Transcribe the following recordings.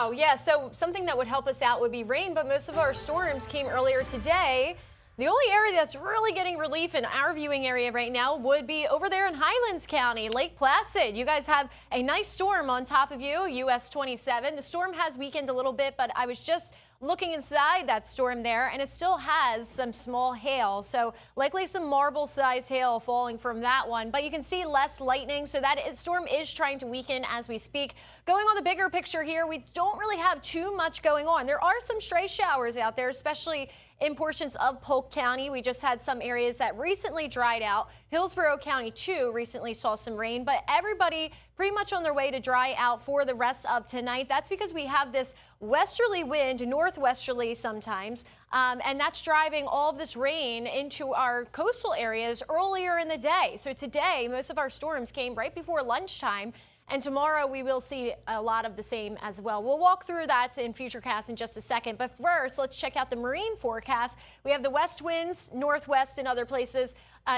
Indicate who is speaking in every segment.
Speaker 1: know. Yeah, so something that would help us out would be rain, but most of our storms came earlier today. The only area that's really getting relief in our viewing area right now would be over there in Highlands County, Lake Placid. You guys have a nice storm on top of you, US 27. The storm has weakened a little bit, but I was just looking inside that storm there, and it still has some small hail. So likely some marble-sized hail falling from that one, but you can see less lightning. So that storm is trying to weaken as we speak. Going on the bigger picture here, we don't really have too much going on. There are some stray showers out there, especially in portions of Polk County. We just had some areas that recently dried out. Hillsborough County, too, recently saw some rain, but everybody pretty much on their way to dry out for the rest of tonight. That's because we have this westerly wind, northwesterly sometimes, and that's driving all of this rain into our coastal areas earlier in the day. So today, most of our storms came right before lunchtime. And tomorrow we will see a lot of the same as well. We'll walk through that in Futurecast in just a second. But first, let's check out the marine forecast. We have the west winds, northwest and other places,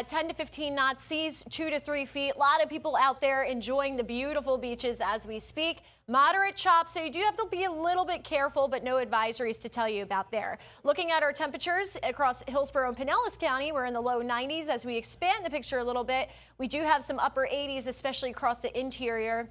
Speaker 1: 10 to 15 knots, seas 2 to 3 feet. A lot of people out there enjoying the beautiful beaches as we speak. Moderate chop, so you do have to be a little bit careful, but no advisories to tell you about there. Looking at our temperatures across Hillsborough and Pinellas County, we're in the low 90s. As we expand the picture a little bit, we do have some upper 80s, especially across the interior.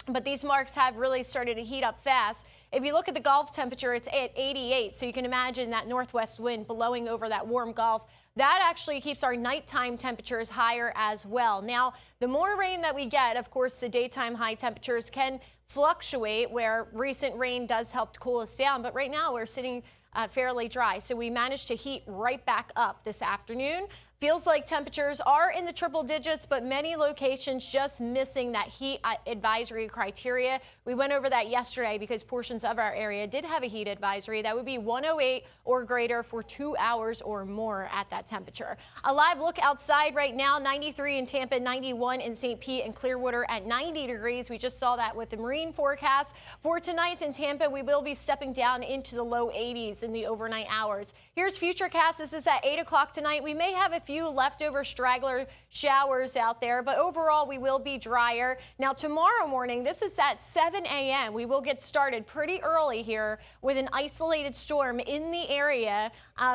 Speaker 1: But these marks have really started to heat up fast. If you look at the Gulf temperature, it's at 88, so you can imagine that northwest wind blowing over that warm Gulf. That actually keeps our nighttime temperatures higher as well. Now, the more rain that we get, of course, the daytime high temperatures can fluctuate, where recent rain does help to cool us down. But right now, we're sitting fairly dry, so we managed to heat right back up this afternoon. Feels like temperatures are in the triple digits, but many locations just missing that heat advisory criteria. We went over that yesterday because portions of our area did have a heat advisory. That would be 108 or greater for 2 hours or more at that temperature. A live look outside right now, 93 in Tampa, 91 in St. Pete and Clearwater at 90 degrees. We just saw that with the marine forecast. For tonight in Tampa, we will be stepping down into the low 80s in the overnight hours. Here's Futurecast. This is at 8 o'clock tonight. We may have a few leftover straggler showers out there, but overall we will be drier. Now tomorrow morning, this is at 7 a.m. We will get started pretty early here with an isolated storm in the area.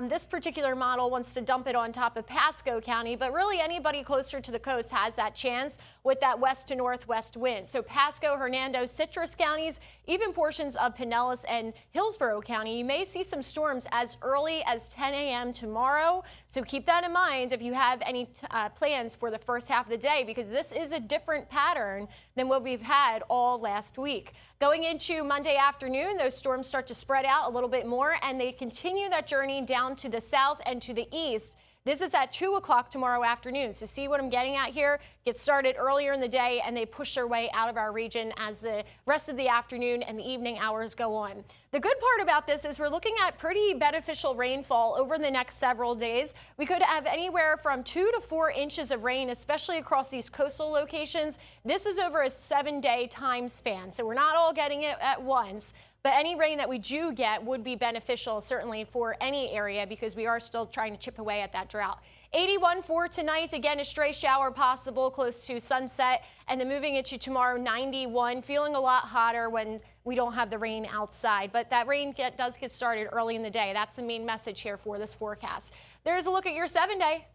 Speaker 1: This particular model wants to dump it on top of Pasco County, but really anybody closer to the coast has that chance with that west to northwest wind. So Pasco, Hernando, Citrus counties, even portions of Pinellas and Hillsborough County, you may see some storms as early as 10 a.m. tomorrow. So keep that in mind if you have any plans for the first half of the day, because this is a different pattern than what we've had all last week. Going into Monday afternoon, those storms start to spread out a little bit more, and they continue that journey down to the south and to the east. This is at 2 o'clock tomorrow afternoon. So see what I'm getting at here? Get started earlier in the day, and they push their way out of our region as the rest of the afternoon and the evening hours go on. The good part about this is we're looking at pretty beneficial rainfall over the next several days. We could have anywhere from 2 to 4 inches of rain, especially across these coastal locations. This is over a 7-day time span, so we're not all getting it at once. But any rain that we do get would be beneficial, certainly for any area, because we are still trying to chip away at that drought. 81 for tonight. Again, a stray shower possible close to sunset. And then moving into tomorrow, 91. Feeling a lot hotter when we don't have the rain outside. But that rain does get started early in the day. That's the main message here for this forecast. There's a look at your 7-day.